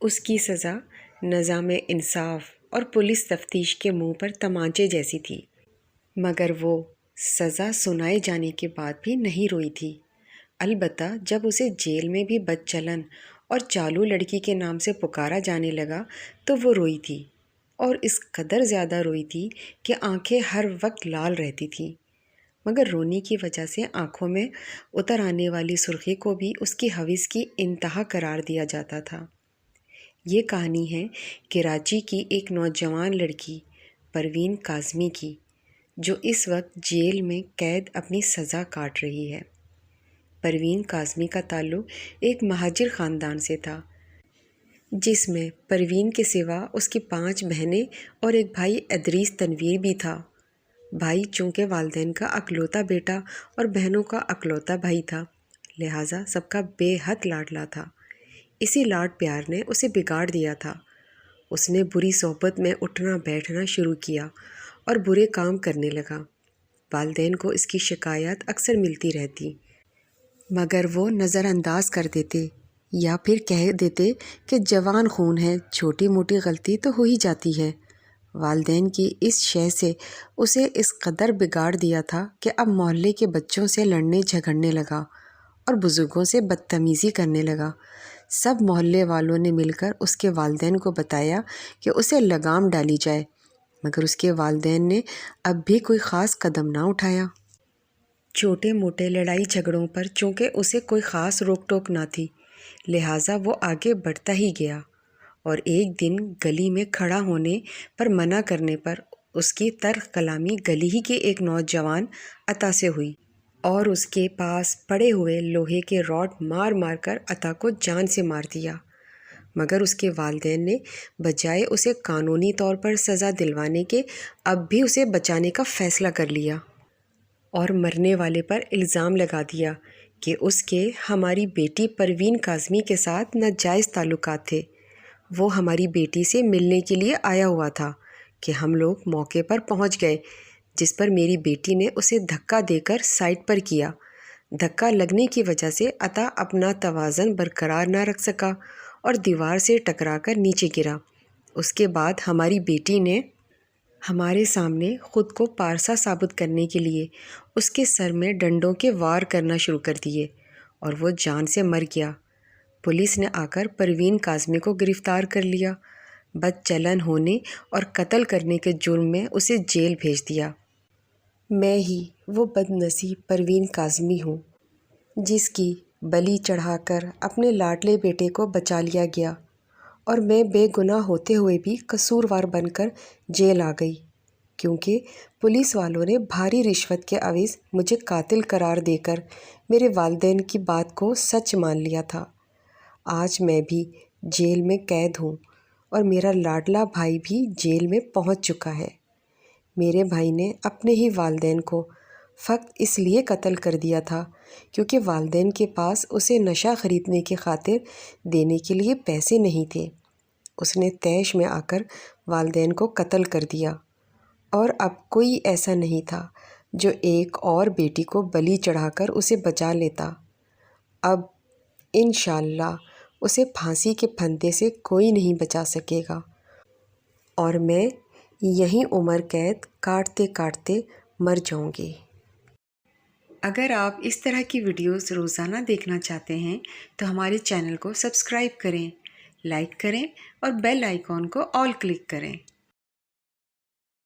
اس کی سزا نظام انصاف اور پولیس تفتیش کے منہ پر تمانچے جیسی تھی، مگر وہ سزا سنائے جانے کے بعد بھی نہیں روئی تھی۔ البتہ جب اسے جیل میں بھی بد چلن اور چالو لڑکی کے نام سے پکارا جانے لگا تو وہ روئی تھی، اور اس قدر زیادہ روئی تھی کہ آنکھیں ہر وقت لال رہتی تھیں، مگر رونے کی وجہ سے آنکھوں میں اتر آنے والی سرخی کو بھی اس کی ہوس کی انتہا قرار دیا جاتا تھا۔ یہ کہانی ہے کراچی کی ایک نوجوان لڑکی پروین کاظمی کی، جو اس وقت جیل میں قید اپنی سزا کاٹ رہی ہے۔ پروین کاظمی کا تعلق ایک مہاجر خاندان سے تھا، جس میں پروین کے سوا اس کی 5 بہنیں اور ایک بھائی ادریس تنویر بھی تھا۔ بھائی چونکہ والدین کا اکلوتا بیٹا اور بہنوں کا اکلوتا بھائی تھا، لہٰذا سب کا بے حد لاڈلا تھا۔ اسی لاڈ پیار نے اسے بگاڑ دیا تھا۔ اس نے بری صحبت میں اٹھنا بیٹھنا شروع کیا اور برے کام کرنے لگا۔ والدین کو اس کی شکایات اکثر ملتی رہتی، مگر وہ نظر انداز کر دیتے یا پھر کہہ دیتے کہ جوان خون ہے، چھوٹی موٹی غلطی تو ہو ہی جاتی ہے۔ والدین کی اس شے سے اسے اس قدر بگاڑ دیا تھا کہ اب محلے کے بچوں سے لڑنے جھگڑنے لگا اور بزرگوں سے بدتمیزی کرنے لگا۔ سب محلے والوں نے مل کر اس کے والدین کو بتایا کہ اسے لگام ڈالی جائے، مگر اس کے والدین نے اب بھی کوئی خاص قدم نہ اٹھایا۔ چھوٹے موٹے لڑائی جھگڑوں پر چونکہ اسے کوئی خاص روک ٹوک نہ تھی، لہٰذا وہ آگے بڑھتا ہی گیا، اور ایک دن گلی میں کھڑا ہونے پر منع کرنے پر اس کی تلخ کلامی گلی ہی کے ایک نوجوان عطا سے ہوئی، اور اس کے پاس پڑے ہوئے لوہے کے راڈ مار مار کر عطا کو جان سے مار دیا۔ مگر اس کے والدین نے بجائے اسے قانونی طور پر سزا دلوانے کے اب بھی اسے بچانے کا فیصلہ کر لیا، اور مرنے والے پر الزام لگا دیا کہ اس کے ہماری بیٹی پروین کاظمی کے ساتھ ناجائز تعلقات تھے۔ وہ ہماری بیٹی سے ملنے کے لیے آیا ہوا تھا کہ ہم لوگ موقع پر پہنچ گئے، جس پر میری بیٹی نے اسے دھکا دے کر سائڈ پر کیا۔ دھکا لگنے کی وجہ سے عطا اپنا توازن برقرار نہ رکھ سکا اور دیوار سے ٹکرا کر نیچے گرا۔ اس کے بعد ہماری بیٹی نے ہمارے سامنے خود کو پارسا ثابت کرنے کے لیے اس کے سر میں ڈنڈوں کے وار کرنا شروع کر دیے، اور وہ جان سے مر گیا۔ پولیس نے آ کر پروین کاظمی کو گرفتار کر لیا۔ بد چلن ہونے اور قتل کرنے کے جرم میں اسے جیل بھیج دیا۔ میں ہی وہ بد نصیب پروین کاظمی ہوں، جس کی بلی چڑھا کر اپنے لاڈلے بیٹے کو بچا لیا گیا، اور میں بے گناہ ہوتے ہوئے بھی قصوروار بن کر جیل آ گئی، کیونکہ پولیس والوں نے بھاری رشوت کے عوض مجھے قاتل قرار دے کر میرے والدین کی بات کو سچ مان لیا تھا۔ آج میں بھی جیل میں قید ہوں، اور میرا لاڈلا بھائی بھی جیل میں پہنچ چکا ہے۔ میرے بھائی نے اپنے ہی والدین کو فقط اس لیے قتل کر دیا تھا کیونکہ والدین کے پاس اسے نشہ خریدنے کی خاطر دینے کے لیے پیسے نہیں تھے۔ اس نے طیش میں آ کر والدین کو قتل کر دیا، اور اب کوئی ایسا نہیں تھا جو ایک اور بیٹی کو بلی چڑھا کر اسے بچا لیتا۔ اب انشاءاللہ اسے پھانسی کے پھندے سے کوئی نہیں بچا سکے گا، اور میں یہیں عمر قید کاٹتے کاٹتے مر جاؤں گی۔ اگر آپ اس طرح کی ویڈیوز روزانہ دیکھنا چاہتے ہیں تو ہمارے چینل کو سبسکرائب کریں، لائک کریں اور بیل آئیکن کو آل کلک کریں۔